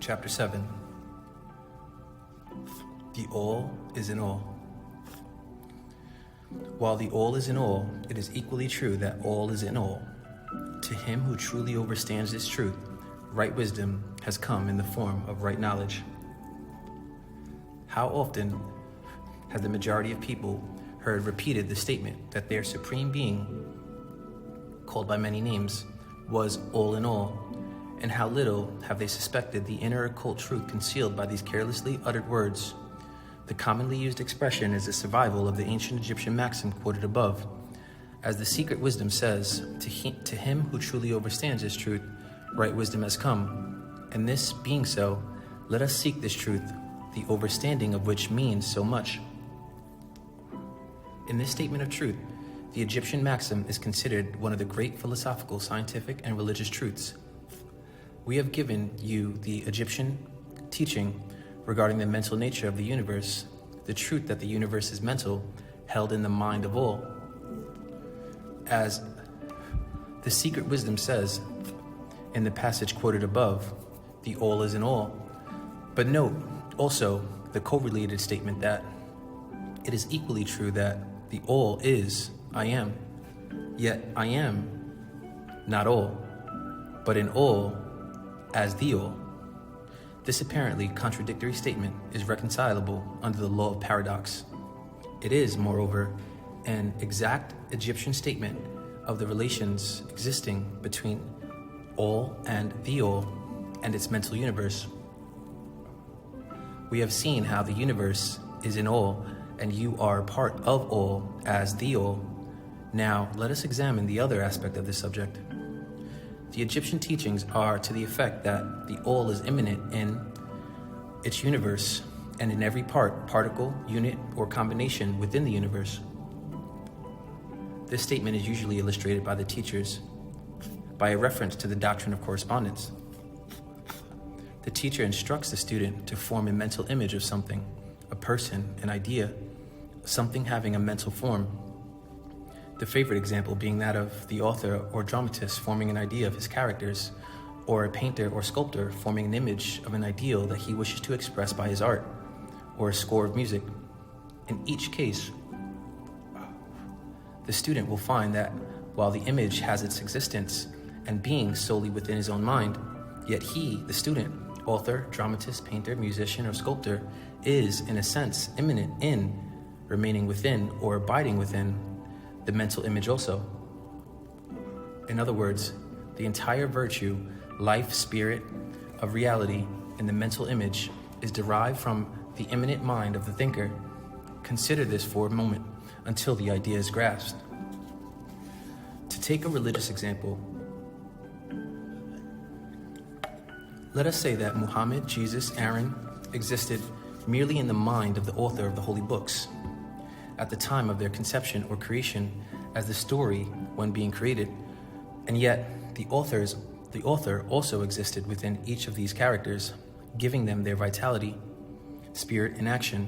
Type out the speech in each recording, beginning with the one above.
Chapter 7. The All is in all. While the all is in all, it is equally true that all is in all. To him who truly understands this truth, right wisdom has come in the form of right knowledge. How often has the majority of people heard repeated the statement that their supreme being, called by many names, was all in all, and how little have they suspected the inner occult truth concealed by these carelessly uttered words. The commonly used expression is a survival of the ancient Egyptian maxim quoted above. As the secret wisdom says, to him who truly understands this truth, right wisdom has come. And this being so, let us seek this truth, the understanding of which means so much. In this statement of truth, the Egyptian maxim is considered one of the great philosophical, scientific, and religious truths. We have given you the Egyptian teaching regarding the mental nature of the universe, the truth that the universe is mental, held in the mind of all. As the secret wisdom says in the passage quoted above, the all is in all. But note also the correlated statement that it is equally true that the all is I am, yet I am not all, but in all as the all. This apparently contradictory statement is reconcilable under the law of paradox. It is, moreover, an exact Egyptian statement of the relations existing between all and the all and its mental universe. We have seen how the universe is in all and you are part of all as the all. Now, let us examine the other aspect of this subject. The Egyptian teachings are to the effect that the all is immanent in its universe and in every part, particle, unit, or combination within the universe. This statement is usually illustrated by the teachers by a reference to the doctrine of correspondence. The teacher instructs the student to form a mental image of something, a person, an idea, something having a mental form. The favorite example being that of the author or dramatist forming an idea of his characters, or a painter or sculptor forming an image of an ideal that he wishes to express by his art, or a score of music. In each case, the student will find that while the image has its existence and being solely within his own mind, yet he, the student, author, dramatist, painter, musician, or sculptor, is, in a sense, immanent in, remaining within, or abiding within the mental image also. In other words, the entire virtue, life, spirit of reality in the mental image is derived from the immanent mind of the thinker. Consider this for a moment until the idea is grasped. To take a religious example, let us say that Muhammad, Jesus, Aaron existed merely in the mind of the author of the holy books at the time of their conception or creation as the story when being created, and yet the author also existed within each of these characters, giving them their vitality, spirit, and action.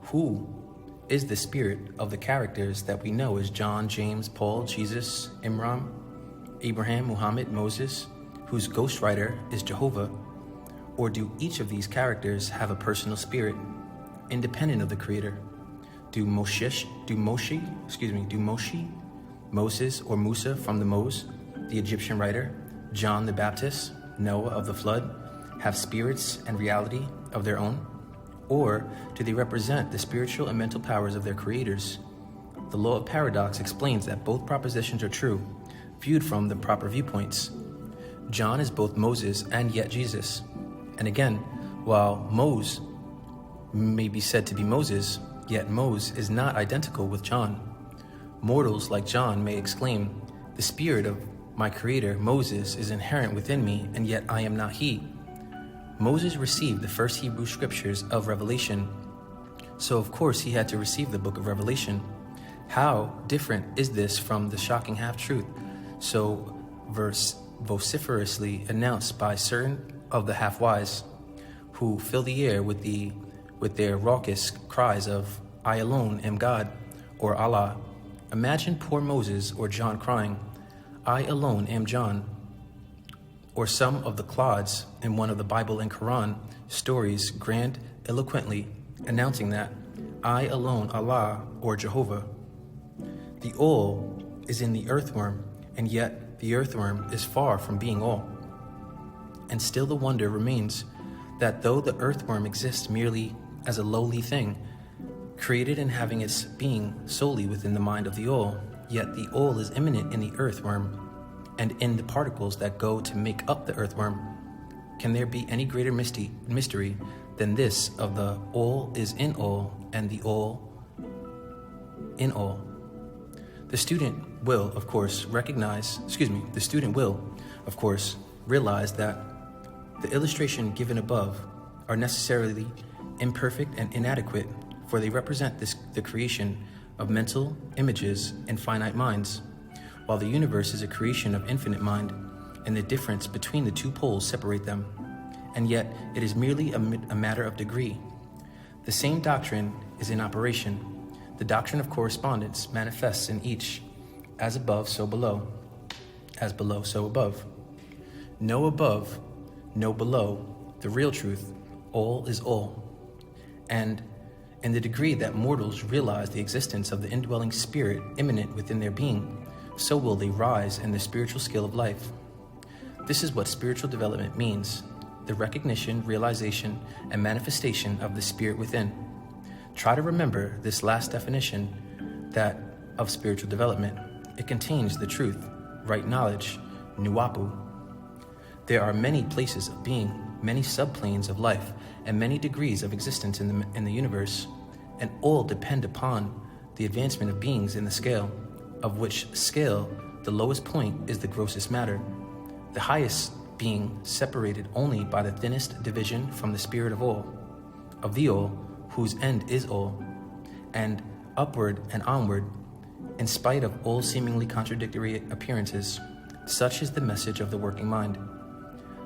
Who is the spirit of the characters that we know as John, James, Paul, Jesus, Imran, Abraham, Muhammad, Moses, whose ghostwriter is Jehovah? Or do each of these characters have a personal spirit, independent of the creator? Do Moshe, Moses or Musa from the Mose, the Egyptian writer, John the Baptist, Noah of the flood, have spirits and reality of their own? Or do they represent the spiritual and mental powers of their creators? The law of paradox explains that both propositions are true, viewed from the proper viewpoints. John is both Moses and yet Jesus. And again, while Moses may be said to be Moses, yet Moses is not identical with John. Mortals like John may exclaim, "The spirit of my creator, Moses, is inherent within me, and yet I am not he." Moses received the first Hebrew scriptures of Revelation, so of course he had to receive the book of Revelation. How different is this from the shocking half-truth, so vociferously announced by certain of the half-wise, who fill the air with their raucous cries of, "I alone am God," or Allah. Imagine poor Moses or John crying, "I alone am John." or some of the clods in one of the Bible and Quran stories grandiloquently announcing that I alone, Allah or Jehovah. The all is in the earthworm, and yet the earthworm is far from being all. And still the wonder remains that though the earthworm exists merely as a lowly thing, created and having its being solely within the mind of the all, yet the all is immanent in the earthworm and in the particles that go to make up the earthworm. Can there be any greater mystery than this of the all is in all and the all in all? The student will, of course, realize that the illustration given above are necessarily imperfect and inadequate, for they represent the creation of mental images and finite minds, while the universe is a creation of infinite mind, and the difference between the two poles separate them, and yet it is merely a matter of degree. The same doctrine is in operation. The doctrine of correspondence manifests in each, as above, so below, as below, so above. No above, no below, the real truth, all is all. And in the degree that mortals realize the existence of the indwelling spirit immanent within their being, so will they rise in the spiritual scale of life. This is what spiritual development means: the recognition, realization, and manifestation of the spirit within. Try to remember this last definition, that of spiritual development. It contains the truth, right knowledge, nuapu. There are many places of being, many subplanes of life, and many degrees of existence in the universe, and all depend upon the advancement of beings in the scale, of which scale the lowest point is the grossest matter, the highest being separated only by the thinnest division from the spirit of the all, whose end is all, and upward and onward, in spite of all seemingly contradictory appearances. Such is the message of the working mind.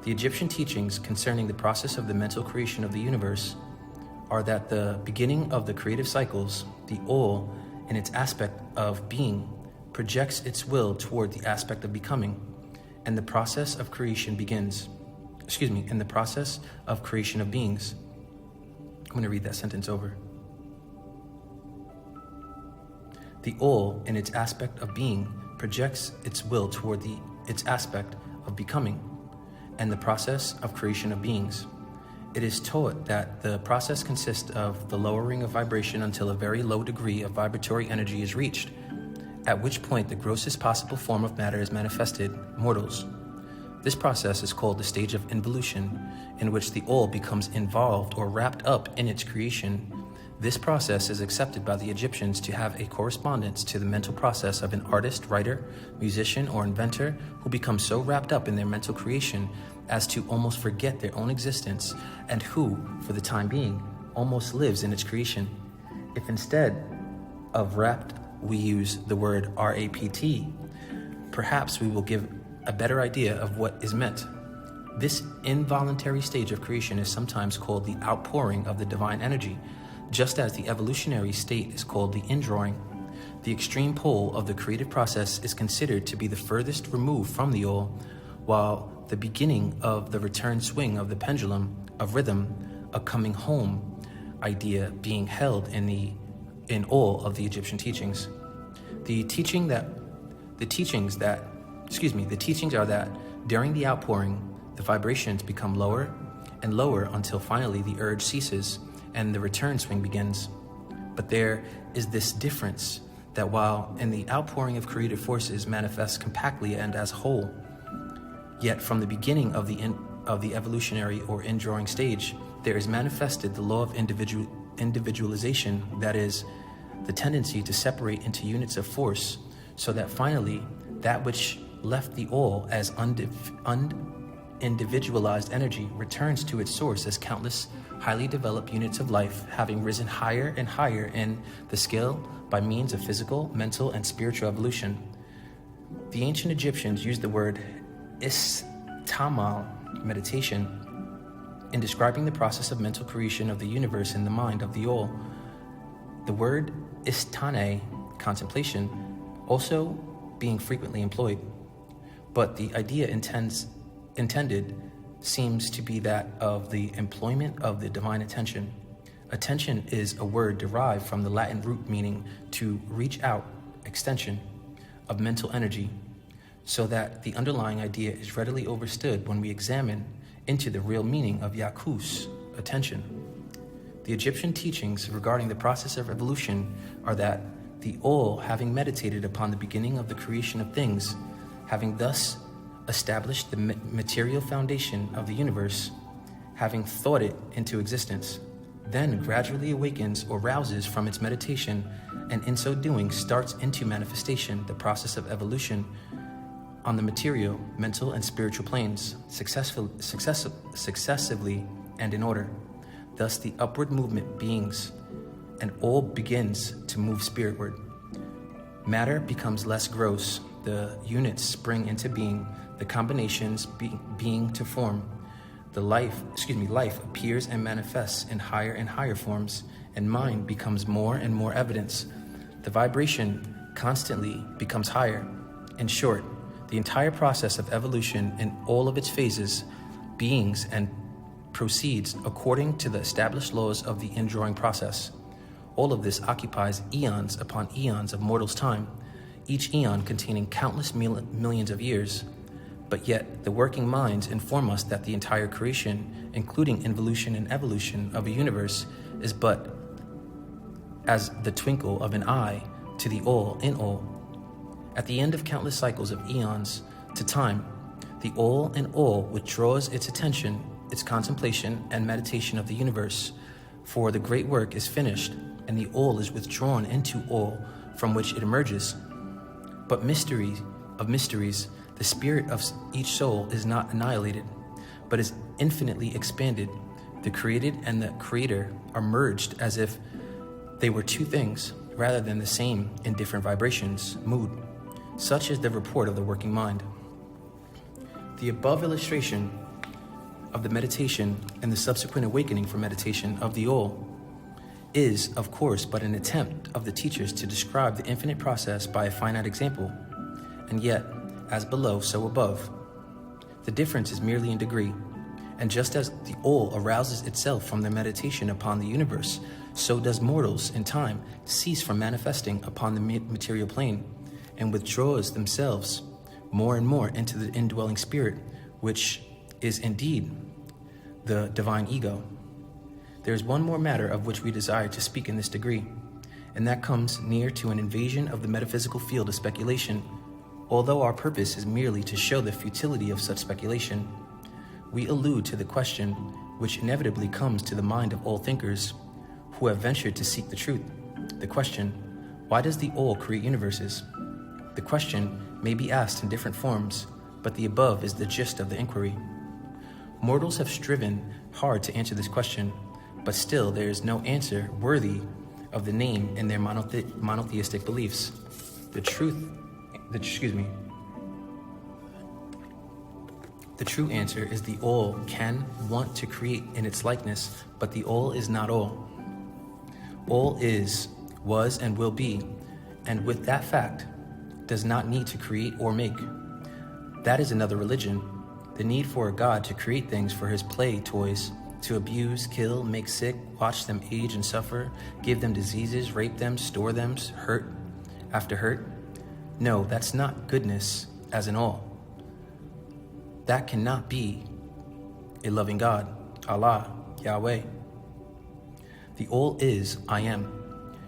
The Egyptian teachings concerning the process of the mental creation of the universe are that the beginning of the creative cycles, the all, in its aspect of being, projects its will toward the aspect of becoming, and the process of creation begins. In the process of creation of beings. I'm going to read that sentence over. The all, in its aspect of being, projects its will toward its aspect of becoming, and the process of creation of beings. It is taught that the process consists of the lowering of vibration until a very low degree of vibratory energy is reached, at which point the grossest possible form of matter is manifested, mortals. This process is called the stage of involution, in which the all becomes involved or wrapped up in its creation. This process is accepted by the Egyptians to have a correspondence to the mental process of an artist, writer, musician, or inventor who becomes so wrapped up in their mental creation as to almost forget their own existence, and who, for the time being, almost lives in its creation. If instead of wrapped we use the word RAPT, perhaps we will give a better idea of what is meant. This involuntary stage of creation is sometimes called the outpouring of the divine energy, just as the evolutionary state is called the indrawing. The extreme pole of the creative process is considered to be the furthest removed from the all, while the beginning of the return swing of the pendulum of rhythm, a coming home idea being held in all of the Egyptian teachings. The teachings are that during the outpouring, the vibrations become lower and lower until finally the urge ceases and the return swing begins. But there is this difference, that while in the outpouring of creative forces manifests compactly and as a whole, yet from the beginning of the evolutionary or indrawing stage, there is manifested the law of individualization, that is, the tendency to separate into units of force, so that finally that which left the all as individualized energy returns to its source as countless highly developed units of life, having risen higher and higher in the scale by means of physical, mental, and spiritual evolution. The ancient Egyptians used the word istamal, meditation, in describing the process of mental creation of the universe in the mind of the all. The word istane, contemplation, also being frequently employed, but the idea intends intended seems to be that of the employment of the divine attention. Attention is a word derived from the Latin root meaning to reach out, extension of mental energy, so that the underlying idea is readily understood when we examine into the real meaning of Yakus, attention. The Egyptian teachings regarding the process of evolution are that the all, having meditated upon the beginning of the creation of things, having thus established the material foundation of the universe, having thought it into existence, then gradually awakens or rouses from its meditation, and in so doing starts into manifestation the process of evolution on the material, mental, and spiritual planes, successively and in order. Thus the upward movement beings, and all begins to move spiritward. Matter becomes less gross, the units spring into being, the combinations being to form. The life appears and manifests in higher and higher forms, and mind becomes more and more evidence. The vibration constantly becomes higher. In short, the entire process of evolution in all of its phases, beings, and proceeds according to the established laws of the indrawing process. All of this occupies eons upon eons of mortals' time, each eon containing countless millions of years. But yet, the working minds inform us that the entire creation, including involution and evolution of a universe, is but as the twinkle of an eye to the all in all. At the end of countless cycles of eons to time, the all in all withdraws its attention, its contemplation and meditation of the universe, for the great work is finished, and the all is withdrawn into all from which it emerges. But mystery of mysteries, the spirit of each soul is not annihilated, but is infinitely expanded. The created and the creator are merged as if they were two things, rather than the same in different vibrations, mood. Such is the report of the working mind. The above illustration of the meditation and the subsequent awakening from meditation of the all is, of course, but an attempt of the teachers to describe the infinite process by a finite example, and yet, as below, so above. The difference is merely in degree, and just as the all arouses itself from their meditation upon the universe, so does mortals in time cease from manifesting upon the material plane, and withdraws themselves more and more into the indwelling spirit, which is indeed the divine ego. There is one more matter of which we desire to speak in this degree, and that comes near to an invasion of the metaphysical field of speculation. Although our purpose is merely to show the futility of such speculation, we allude to the question which inevitably comes to the mind of all thinkers who have ventured to seek the truth. The question, why does the all create universes? The question may be asked in different forms, but the above is the gist of the inquiry. Mortals have striven hard to answer this question, but still there is no answer worthy of the name in their monotheistic beliefs. The true answer is the all can want to create in its likeness, but the all is not all. All is, was, and will be, and with that fact, does not need to create or make. That is another religion, the need for a God to create things for his play toys, to abuse, kill, make sick, watch them age and suffer, give them diseases, rape them, store them, hurt after hurt. No, that's not goodness as in all. That cannot be a loving God, Allah, Yahweh. The all is, I am.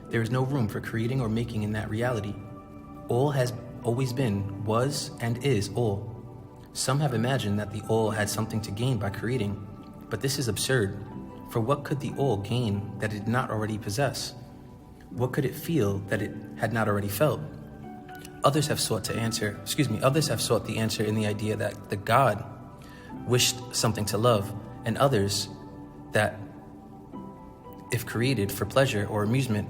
There is no room for creating or making in that reality. All has always been, was, and is all. Some have imagined that the all had something to gain by creating, but this is absurd. For what could the all gain that it did not already possess? What could it feel that it had not already felt? Others have sought the answer in the idea that the God wished something to love, and others that if created for pleasure or amusement,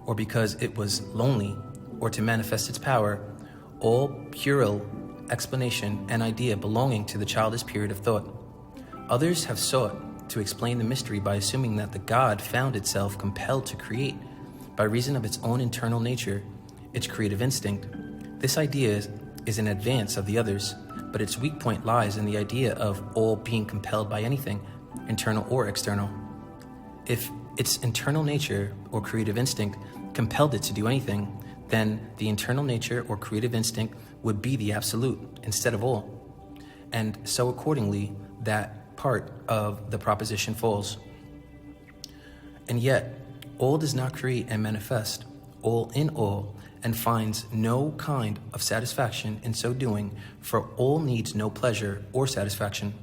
or because it was lonely, or to manifest its power, all puerile explanation and idea belonging to the childish period of thought. Others have sought to explain the mystery by assuming that the God found itself compelled to create by reason of its own internal nature, its creative instinct. This idea is in advance of the others, but its weak point lies in the idea of all being compelled by anything, internal or external. If its internal nature or creative instinct compelled it to do anything, then the internal nature or creative instinct would be the absolute instead of all. And so accordingly, that part of the proposition falls. And yet, all does not create and manifest, all in all, and finds no kind of satisfaction in so doing, for all needs no pleasure or satisfaction.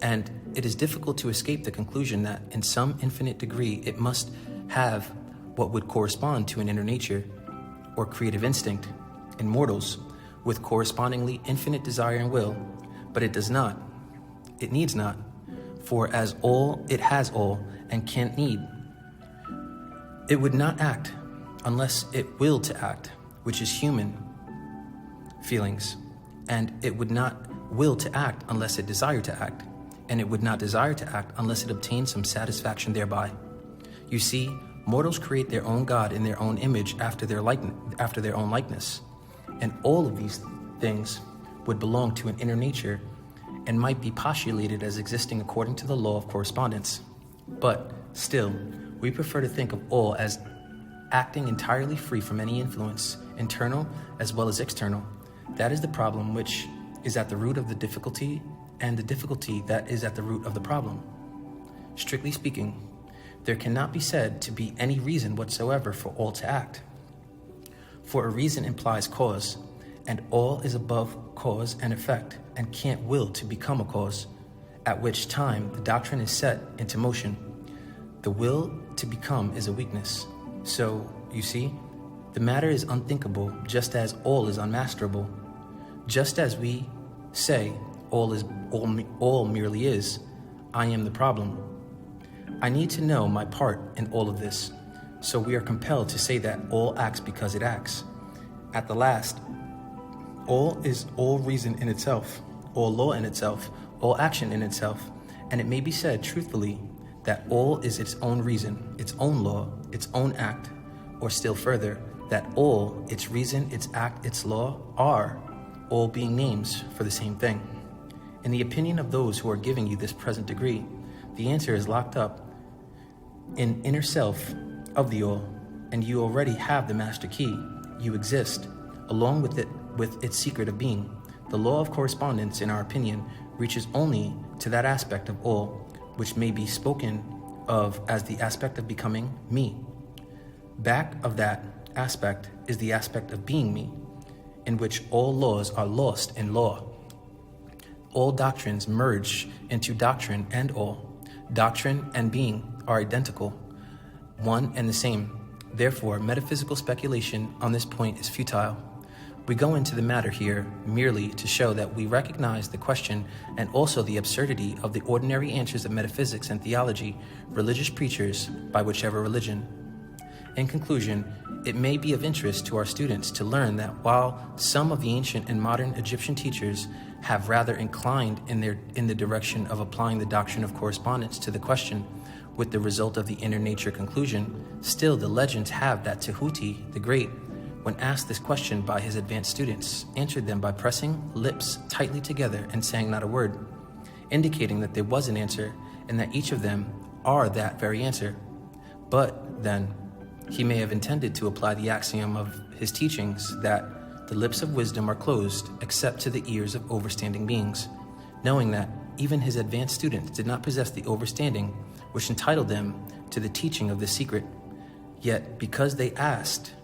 And it is difficult to escape the conclusion that in some infinite degree it must have what would correspond to an inner nature or creative instinct in mortals, with correspondingly infinite desire and will, but it does not. It needs not, for as all, it has all and can't need. It would not act unless it willed to act, which is human feelings, and it would not will to act unless it desired to act, and it would not desire to act unless it obtained some satisfaction thereby. You see, mortals create their own God in their own image after their own likeness, and all of these things would belong to an inner nature and might be postulated as existing according to the law of correspondence. But still, we prefer to think of all as acting entirely free from any influence, internal as well as external. That is the problem which is at the root of the difficulty, and the difficulty that is at the root of the problem. Strictly speaking, there cannot be said to be any reason whatsoever for all to act. For a reason implies cause, and all is above cause and effect, and can't will to become a cause, at which time the doctrine is set into motion. The will to become is a weakness. So, you see, the matter is unthinkable, just as all is unmasterable. Just as we say all merely is, I am the problem. I need to know my part in all of this, so we are compelled to say that all acts because it acts. At the last, all is all reason in itself, all law in itself, all action in itself, and it may be said truthfully that all is its own reason, its own law, its own act, or still further, that all, its reason, its act, its law, are all being names for the same thing. In the opinion of those who are giving you this present degree, the answer is locked up in inner self of the all, and you already have the master key. You exist, along with it, with its secret of being. The law of correspondence, in our opinion, reaches only to that aspect of all, which may be spoken of as the aspect of becoming me. Back of that aspect is the aspect of being me, in which all laws are lost in law. All doctrines merge into doctrine and all. Doctrine and being are identical, one and the same. Therefore, metaphysical speculation on this point is futile. We go into the matter here merely to show that we recognize the question and also the absurdity of the ordinary answers of metaphysics and theology, religious preachers by whichever religion. In conclusion, it may be of interest to our students to learn that while some of the ancient and modern Egyptian teachers have rather inclined in the direction of applying the doctrine of correspondence to the question, with the result of the inner nature conclusion, still the legends have that Tehuti the Great, when asked this question by his advanced students, answered them by pressing lips tightly together and saying not a word, indicating that there was an answer and that each of them are that very answer. But then, he may have intended to apply the axiom of his teachings that the lips of wisdom are closed except to the ears of overstanding beings, knowing that even his advanced students did not possess the overstanding which entitled them to the teaching of this secret. Yet, because they asked,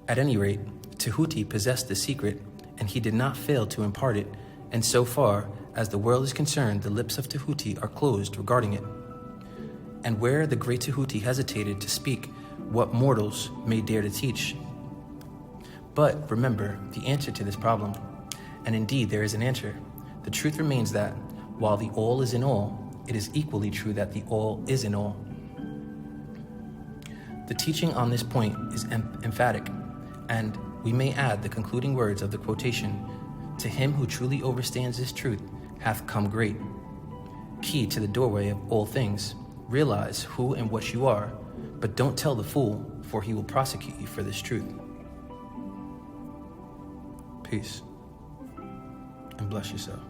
at any rate, Tehuti possessed the secret, and he did not fail to impart it, and so far as the world is concerned, the lips of Tehuti are closed regarding it. And where the great Tehuti hesitated to speak, what mortals may dare to teach? But remember the answer to this problem, and indeed there is an answer. The truth remains that, while the all is in all, it is equally true that the all is in all. The teaching on this point is emphatic, and we may add the concluding words of the quotation, "To him who truly overstands this truth hath come great." Key to the doorway of all things. Realize who and what you are, but don't tell the fool, for he will prosecute you for this truth. Peace. and bless yourself.